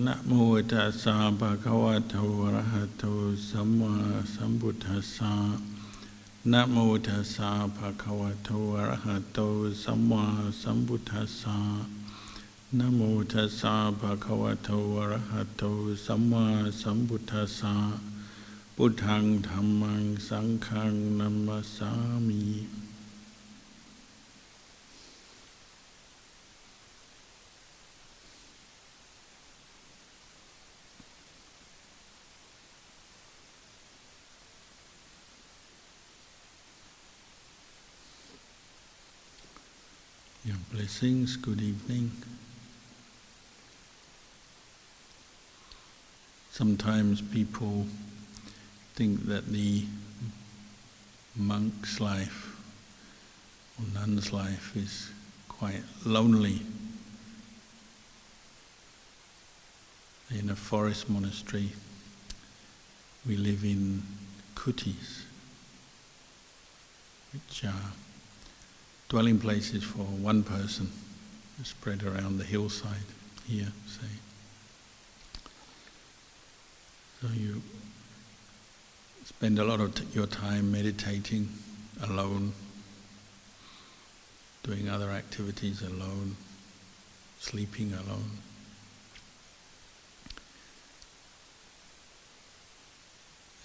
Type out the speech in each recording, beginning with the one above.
นะโมตัสสะภะคะวะโตอะระหะโตสัมมาสัมพุทธัสสะนะโมตัสสะภะคะวะโตอะระหะโตสัมมาสัมพุทธัสสะนะโมตัสสะภะคะวะโตอะระหะโตสัมมาสัมพุทธัสสะพุทธังธัมมังสังฆังนัมมัสสามิ Your blessings, good evening. Sometimes people think that the monk's life or nun's life is quite lonely. In a forest monastery, we live in kutis, which are dwelling places for one person, spread around the hillside here, say. So you spend a lot of your time meditating alone, doing other activities alone, sleeping alone.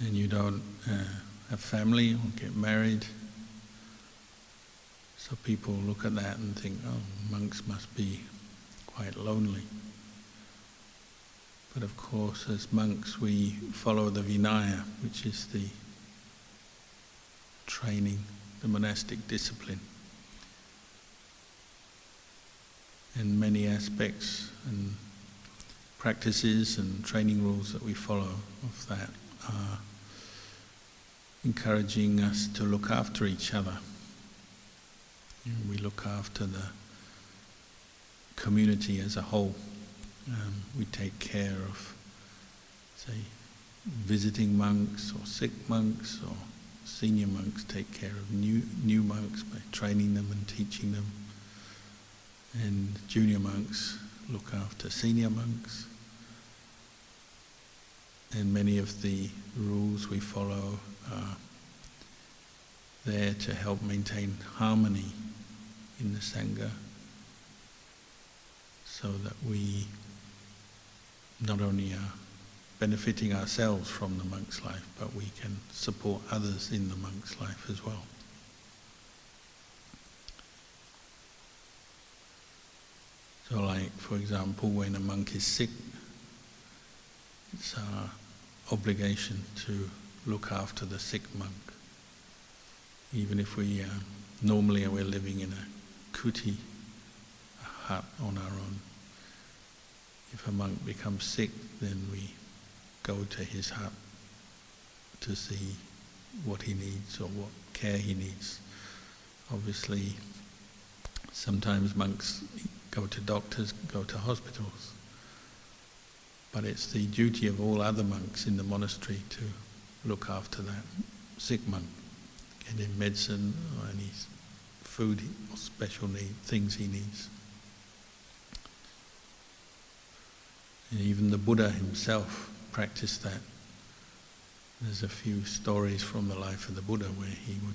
And you don't have family or get married. So people look at that and think, oh, monks must be quite lonely. But of course, as monks, we follow the Vinaya, which is the training, the monastic discipline. And many aspects and practices and training rules that we follow of that are encouraging us to look after each other. We look after the community as a whole. We take care of, say, visiting monks or sick monks, or senior monks take care of new monks by training them and teaching them. And junior monks look after senior monks. And many of the rules we follow are there to help maintain harmony in the Sangha, so that we not only are benefiting ourselves from the monk's life, but we can support others in the monk's life as well. So like, for example, when a monk is sick, it's our obligation to look after the sick monk. Even if we normally we're living in a kuti, a hut on our own. If a monk becomes sick, then we go to his hut to see what he needs or what care he needs. Obviously, sometimes monks go to doctors, go to hospitals, but it's the duty of all other monks in the monastery to look after that sick monk, get him medicine or any food or special things he needs. And even the Buddha himself practiced that. There's a few stories from the life of the Buddha where he would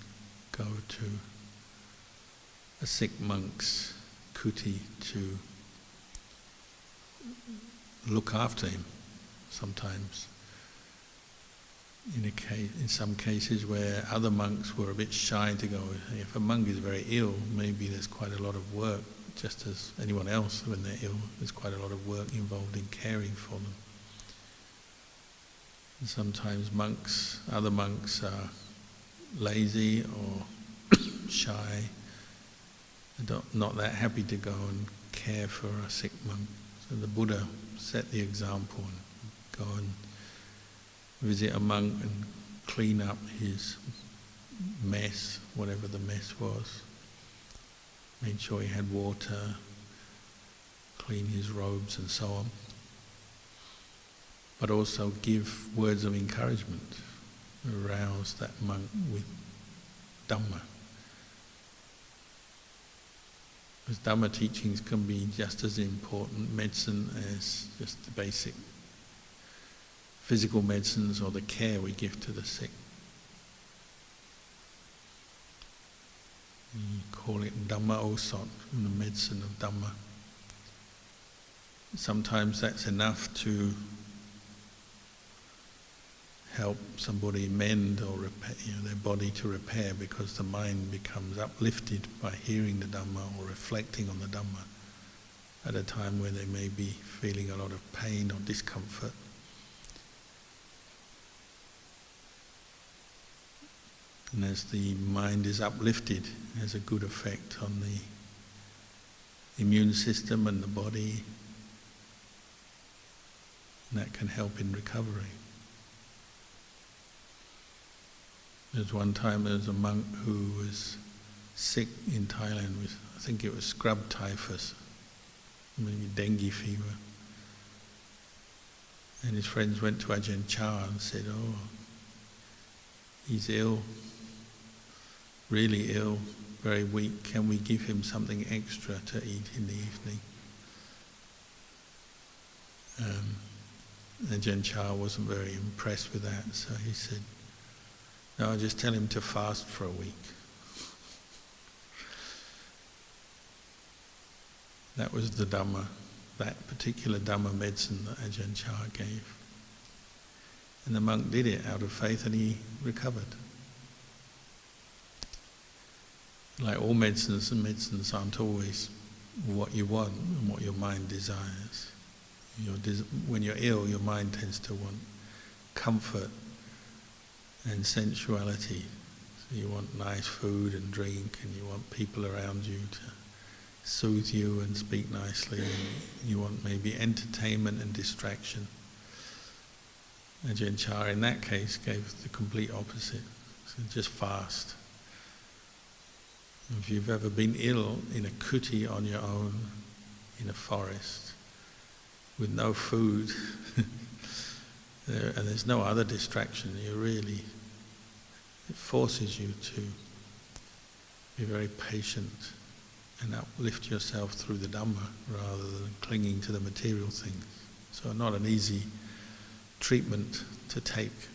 go to a sick monk's kuti to look after him. Sometimes in some cases where other monks were a bit shy to go. If a monk is very ill, maybe there's quite a lot of work, just as anyone else when they're ill, there's quite a lot of work involved in caring for them. And sometimes other monks are lazy or shy, not that happy to go and care for a sick monk. So the Buddha set the example and go and visit a monk and clean up his mess, whatever the mess was. Made sure he had water, clean his robes and so on. But also give words of encouragement, arouse that monk with Dhamma. Because Dhamma teachings can be just as important medicine as just the basic physical medicines or the care we give to the sick. We call it Dhamma Osot, the medicine of Dhamma. Sometimes that's enough to help somebody mend or repair, their body to repair, because the mind becomes uplifted by hearing the Dhamma or reflecting on the Dhamma at a time where they may be feeling a lot of pain or discomfort. And as the mind is uplifted, it has a good effect on the immune system and the body, and that can help in recovery. There's one time there was a monk who was sick in Thailand with, I think it was scrub typhus, maybe dengue fever. And his friends went to Ajahn Chah and said, "Oh, he's ill, really ill, very weak. Can we give him something extra to eat in the evening?" Ajahn Chah wasn't very impressed with that, so he said, "No, just tell him to fast for a week." That was the Dhamma, that particular Dhamma medicine that Ajahn Chah gave. And the monk did it out of faith and he recovered. Like all medicines, and medicines aren't always what you want and what your mind desires. When you're ill, your mind tends to want comfort and sensuality. So you want nice food and drink, and you want people around you to soothe you and speak nicely, and you want maybe entertainment and distraction. Ajahn Chah in that case gave the complete opposite. So just fast. If you've ever been ill in a kuti on your own, in a forest, with no food, and there's no other distraction, it forces you to be very patient and uplift yourself through the Dhamma rather than clinging to the material things. So not an easy treatment to take,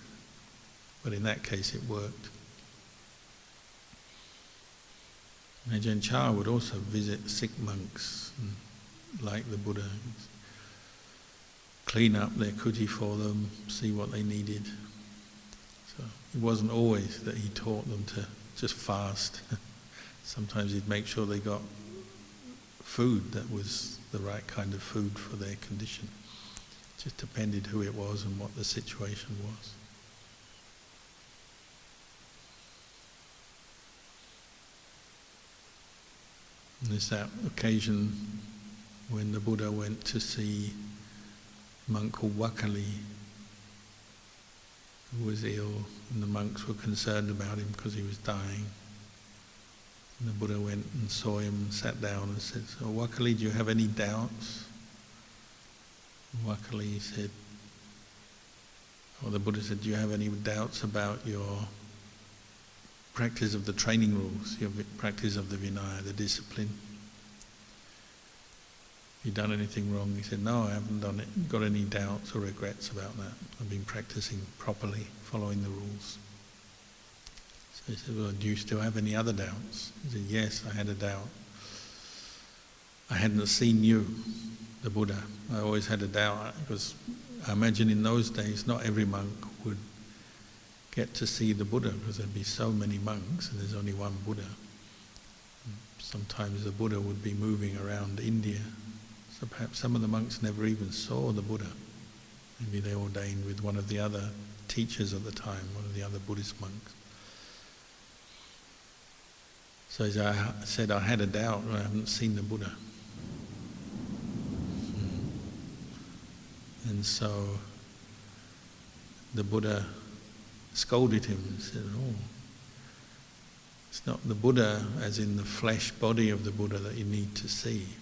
but in that case it worked. Ajahn Chah would also visit sick monks, like the Buddha, clean up their kuti for them, see what they needed. So it wasn't always that he taught them to just fast. Sometimes he'd make sure they got food that was the right kind of food for their condition. It just depended who it was and what the situation was. And there's that occasion when the Buddha went to see a monk called Wakali, who was ill, and the monks were concerned about him because he was dying. And the Buddha went and saw him and sat down and said, "So Wakali, do you have any doubts?" And Wakali said, or the Buddha said, "Do you have any doubts about your practice of the training rules, your practice of the Vinaya, the discipline? Have you done anything wrong?" He said, "No, I haven't got any doubts or regrets about that. I've been practicing properly, following the rules." So he said, "Well, do you still have any other doubts?" He said, "Yes, I had a doubt. I hadn't seen you, the Buddha. I always had a doubt, because I imagine in those days not every monk would get to see the Buddha, because there'd be so many monks and there's only one Buddha. Sometimes the Buddha would be moving around India, so perhaps some of the monks never even saw the Buddha. Maybe they ordained with one of the other teachers at the time, one of the other Buddhist monks. So I said, "I had a doubt, I haven't seen the Buddha." And so the Buddha scolded him and said, "Oh, it's not the Buddha as in the flesh body of the Buddha that you need to see.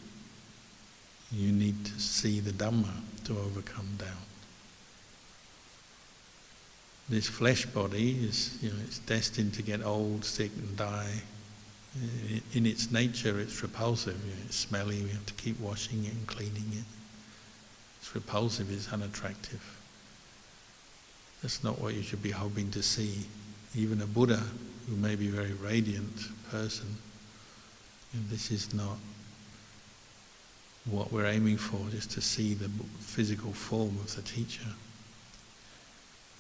You need to see the Dhamma to overcome doubt." This flesh body is, it's destined to get old, sick and die. In its nature it's repulsive, it's smelly, we have to keep washing it and cleaning it. It's repulsive, it's unattractive. That's not what you should be hoping to see. Even a Buddha, who may be a very radiant person, this is not what we're aiming for, just to see the physical form of the teacher.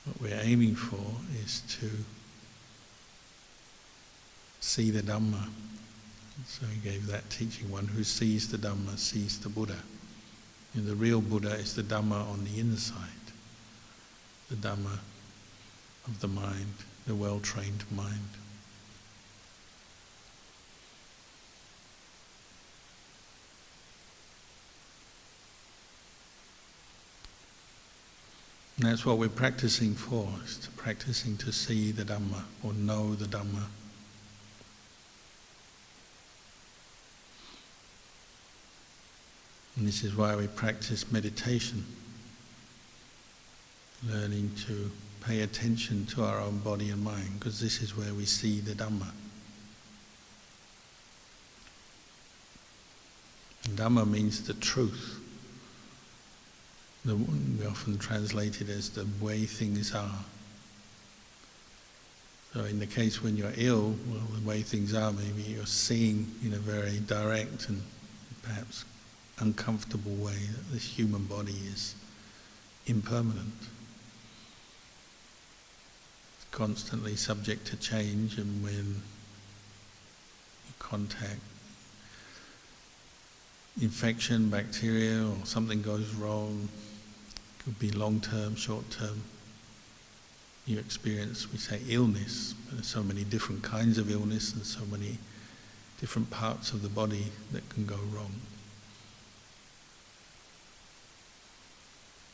What we're aiming for is to see the Dhamma. So he gave that teaching, one who sees the Dhamma sees the Buddha. And the real Buddha is the Dhamma on the inside, the Dhamma of the mind, the well-trained mind. And that's what we're practicing for, is practicing to see the Dhamma or know the Dhamma. And this is why we practice meditation, learning to pay attention to our own body and mind, because this is where we see the Dhamma. And Dhamma means the truth. We often translate it as the way things are. So in the case when you're ill, well, the way things are, maybe you're seeing in a very direct and perhaps uncomfortable way that this human body is impermanent. It's constantly subject to change, and when you contact infection, bacteria, or something goes wrong, could be long-term, short-term, you experience, we say, illness. But there's so many different kinds of illness and so many different parts of the body that can go wrong.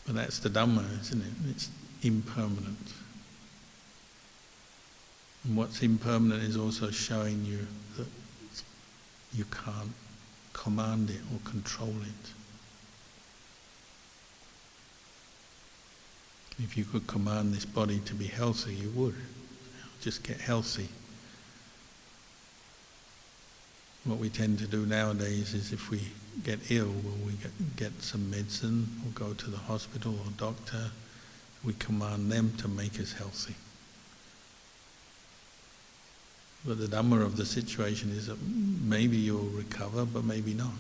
But that's the Dhamma, isn't it? It's impermanent. And what's impermanent is also showing you that you can't command it or control it. If you could command this body to be healthy, you would. Just get healthy. What we tend to do nowadays is if we get ill, well, we get some medicine or go to the hospital or doctor. We command them to make us healthy. But the Dhamma of the situation is that maybe you'll recover, but maybe not.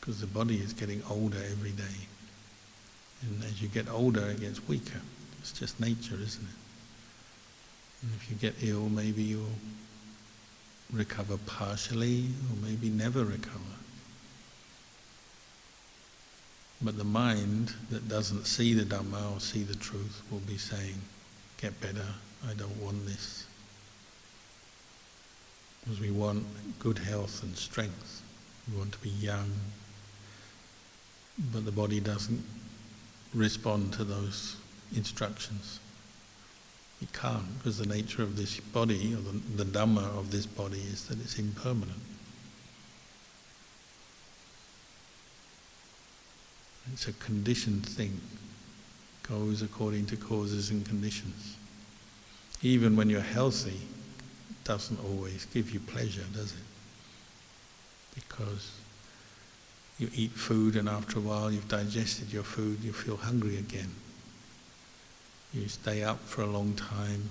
Because the body is getting older every day. And as you get older, it gets weaker. It's just nature, isn't it? And if you get ill, maybe you'll recover partially, or maybe never recover. But the mind that doesn't see the Dhamma or see the truth will be saying, get better, I don't want this. Because we want good health and strength. We want to be young. But the body doesn't respond to those instructions. It can't, because the nature of this body, or the Dhamma of this body, is that it's impermanent. It's a conditioned thing. It goes according to causes and conditions. Even when you're healthy, it doesn't always give you pleasure, does it? Because you eat food and after a while you've digested your food, you feel hungry again. You stay up for a long time,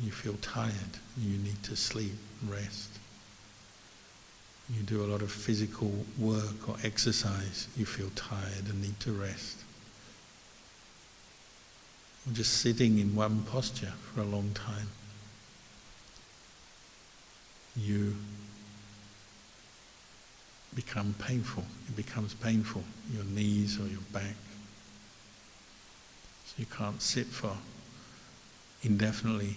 you feel tired, you need to sleep and rest. You do a lot of physical work or exercise, you feel tired and need to rest. Or just sitting in one posture for a long time, you become painful. It becomes painful, your knees or your back. So you can't sit for indefinitely.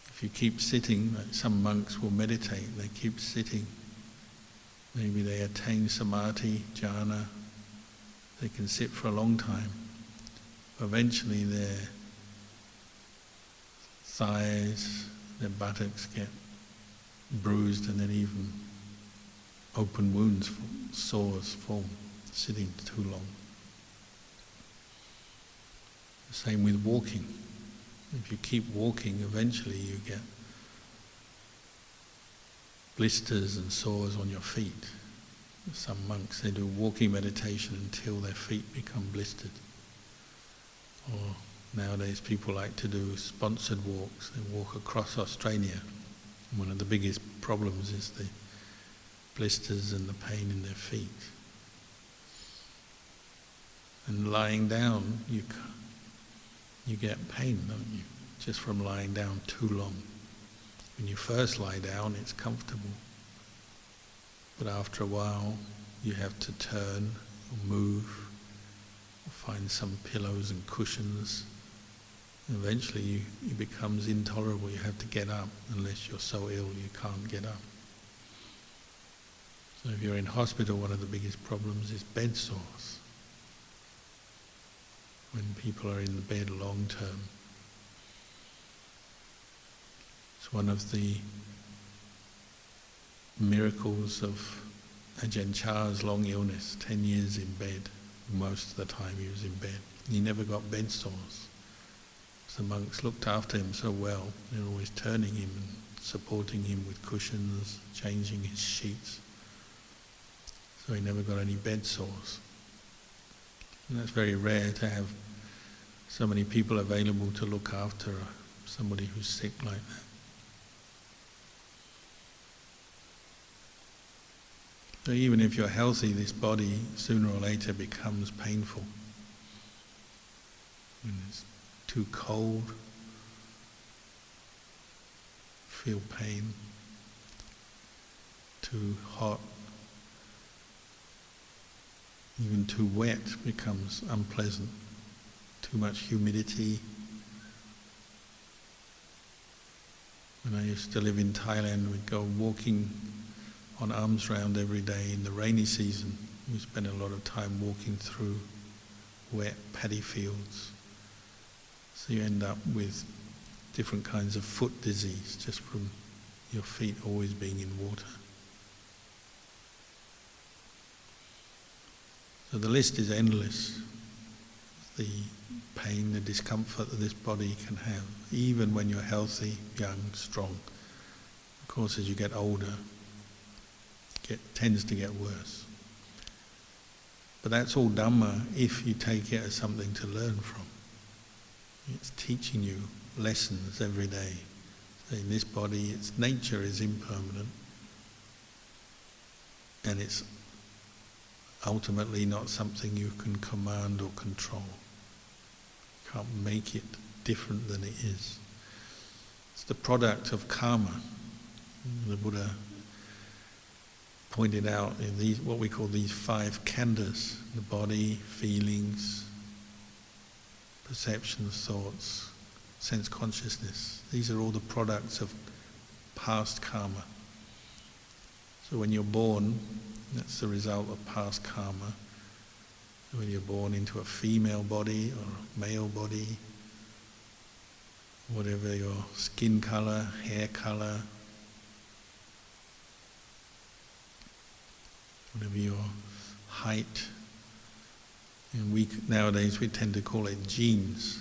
If you keep sitting, like some monks will meditate, they keep sitting. Maybe they attain samadhi, jhana. They can sit for a long time. Eventually their thighs, their buttocks get bruised, and then even open wounds, sores form, sitting too long. The same with walking. If you keep walking, eventually you get blisters and sores on your feet. Some monks, they do walking meditation until their feet become blistered. Or nowadays people like to do sponsored walks. They walk across Australia. One of the biggest problems is the blisters and the pain in their feet. And lying down, you get pain, don't you? Just from lying down too long. When you first lie down, it's comfortable. But after a while, you have to turn or move, or find some pillows and cushions. And eventually it becomes intolerable. You have to get up, unless you're so ill you can't get up. So if you're in hospital, one of the biggest problems is bed sores. When people are in the bed long term. It's one of the miracles of Ajahn Chah's long illness, 10 years in bed. Most of the time he was in bed. He never got bed sores. The monks looked after him so well. They were always turning him and supporting him with cushions, changing his sheets. So he never got any bed sores. And that's very rare to have so many people available to look after somebody who's sick like that. So even if you're healthy, this body sooner or later becomes painful. When it's too cold, feel pain. Too hot, even too wet becomes unpleasant. Too much humidity. When I used to live in Thailand, we'd go walking on alms round every day in the rainy season. We spent a lot of time walking through wet paddy fields. So you end up with different kinds of foot disease just from your feet always being in water. So the list is endless. The pain, the discomfort that this body can have, even when you're healthy, young, strong. Of course, as you get older, it tends to get worse. But that's all Dhamma if you take it as something to learn from. It's teaching you lessons every day. So in this body, its nature is impermanent, and it's ultimately not something you can command or control. You can't make it different than it is. It's the product of karma. The Buddha pointed out in these, what we call these 5 khandhas, the body, feelings, perceptions, thoughts, sense consciousness. These are all the products of past karma. So when you're born, that's the result of past karma. When you're born into a female body or a male body, whatever your skin colour, hair colour, whatever your height, and nowadays we tend to call it genes,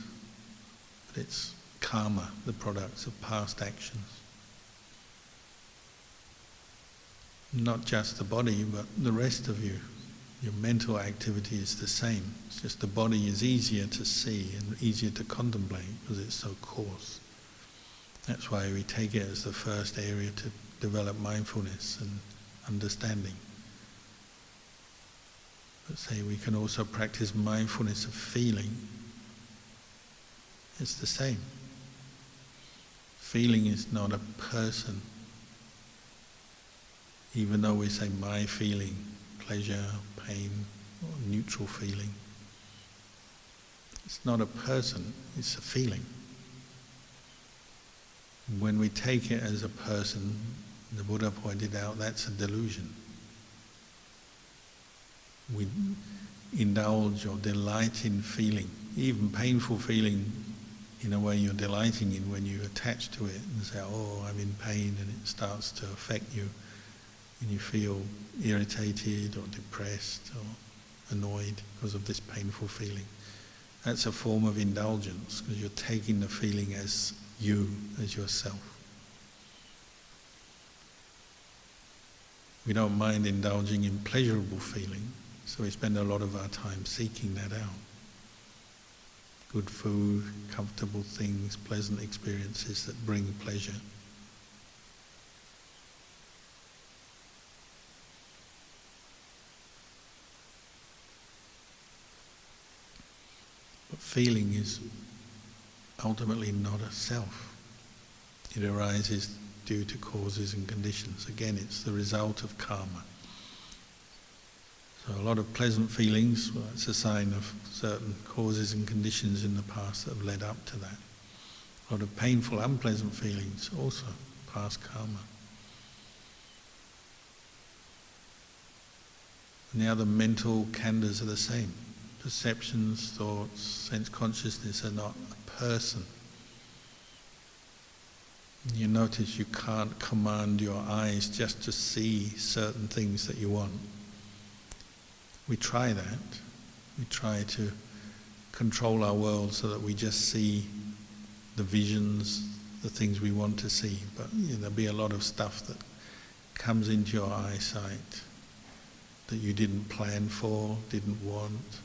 but it's karma, the products of past actions. Not just the body, but the rest of you. Your mental activity is the same. It's just the body is easier to see and easier to contemplate because it's so coarse. That's why we take it as the first area to develop mindfulness and understanding. But say we can also practice mindfulness of feeling. It's the same. Feeling is not a person. Even though we say my feeling, pleasure, pain, or neutral feeling, it's not a person, it's a feeling. When we take it as a person, the Buddha pointed out, that's a delusion. We indulge or delight in feeling, even painful feeling, in a way you're delighting in when you attach to it and say, oh, I'm in pain, and it starts to affect you. And you feel irritated or depressed or annoyed because of this painful feeling. That's a form of indulgence, because you're taking the feeling as you, as yourself. We don't mind indulging in pleasurable feeling, so we spend a lot of our time seeking that out. Good food, comfortable things, pleasant experiences that bring pleasure. But feeling is ultimately not a self. It arises due to causes and conditions. Again, it's the result of karma. So a lot of pleasant feelings, well, it's a sign of certain causes and conditions in the past that have led up to that. A lot of painful, unpleasant feelings, also past karma. And the other mental khandhas are the same. Perceptions, thoughts, sense consciousness are not a person. You notice you can't command your eyes just to see certain things that you want. We try that. We try to control our world so that we just see the visions, the things we want to see. But there'll be a lot of stuff that comes into your eyesight that you didn't plan for, didn't want.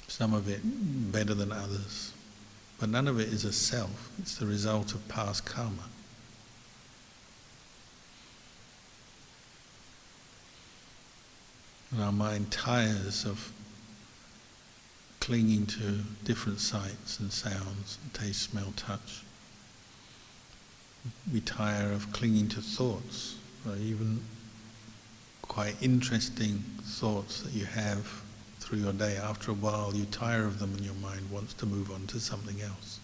Some of it better than others. But none of it is a self. It's the result of past karma. And our mind tires of clinging to different sights and sounds, and taste, smell, touch. We tire of clinging to thoughts, or even quite interesting thoughts that you have through your day. After a while you tire of them and your mind wants to move on to something else.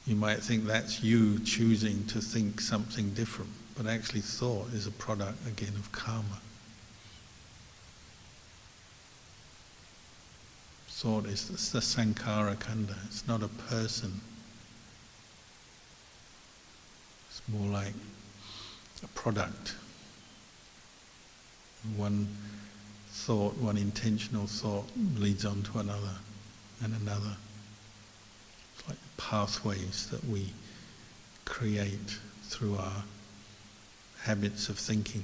You might think that's you choosing to think something different, but actually thought is a product again of karma. Thought is the sankhara khandha. It's not a person. It's more like a product. One thought, one intentional thought leads on to another and another. It's like pathways that we create through our habits of thinking.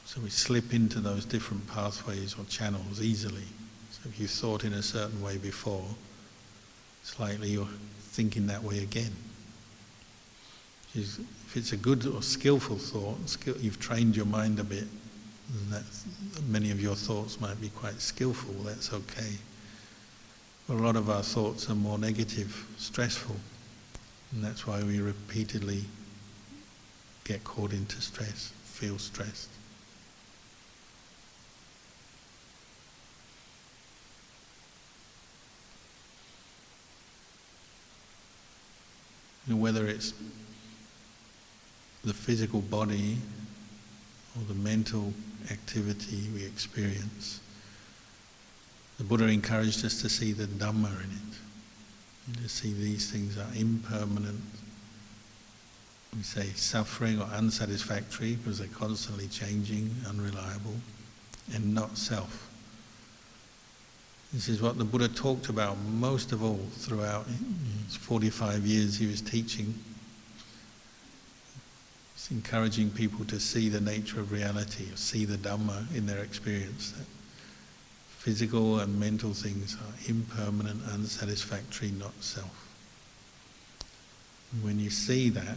So we slip into those different pathways or channels easily. So if you thought in a certain way before, it's likely you're thinking that way again. If it's a good or skillful thought, you've trained your mind a bit, and many of your thoughts might be quite skillful, that's okay. But a lot of our thoughts are more negative, stressful, and that's why we repeatedly get caught into stress, feel stressed. Whether it's the physical body or the mental activity we experience, the Buddha encouraged us to see the Dhamma in it, and to see these things are impermanent. We say suffering or unsatisfactory because they're constantly changing, unreliable, and not self. This is what the Buddha talked about most of all throughout his 45 years he was teaching. He's encouraging people to see the nature of reality, or see the Dhamma in their experience, that physical and mental things are impermanent, unsatisfactory, not self. And when you see that,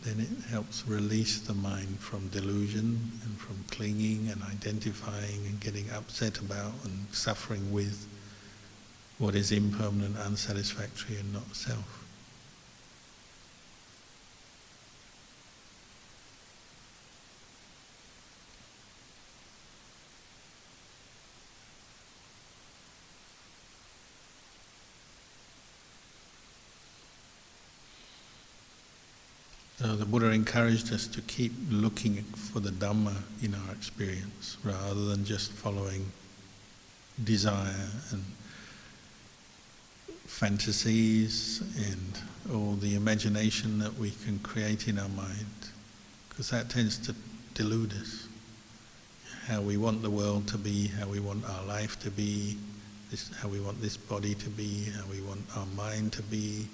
then it helps release the mind from delusion and from clinging and identifying and getting upset about and suffering with what is impermanent, unsatisfactory and not self. So the Buddha encouraged us to keep looking for the Dhamma in our experience rather than just following desire and fantasies and all the imagination that we can create in our mind, because that tends to delude us. how we want the world to be, how we want our life to be, how we want this body to be, how we want our mind to be,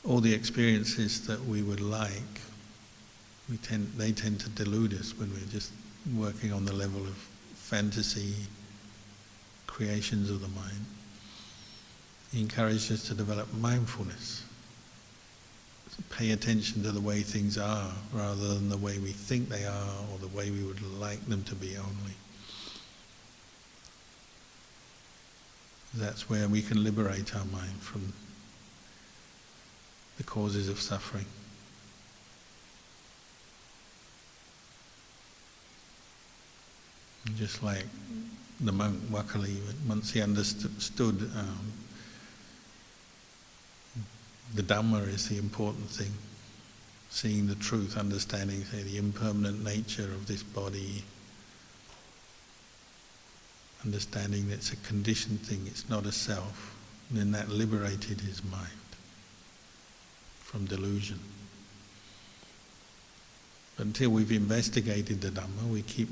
all the experiences that we would like, they tend to delude us when we're just working on the level of fantasy, creations of the mind. He encouraged us to develop mindfulness, to pay attention to the way things are rather than the way we think they are or the way we would like them to be only. That's where we can liberate our mind from the causes of suffering. And just like the monk Wakali, once he understood the Dhamma is the important thing, seeing the truth, understanding, say, the impermanent nature of this body, understanding that it's a conditioned thing, it's not a self, and then that liberated his mind from delusion. But until we've investigated the Dhamma, we keep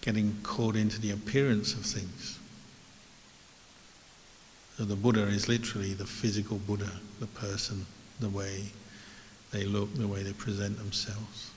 getting caught into the appearance of things. So the Buddha is literally the physical Buddha, the person, the way they look, the way they present themselves.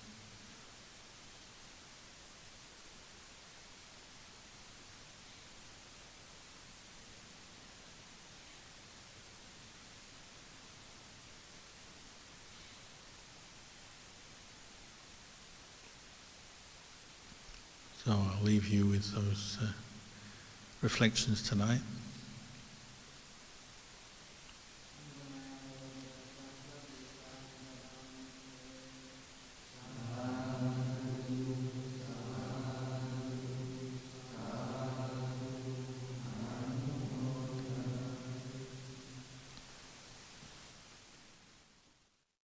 So I'll leave you with those reflections tonight.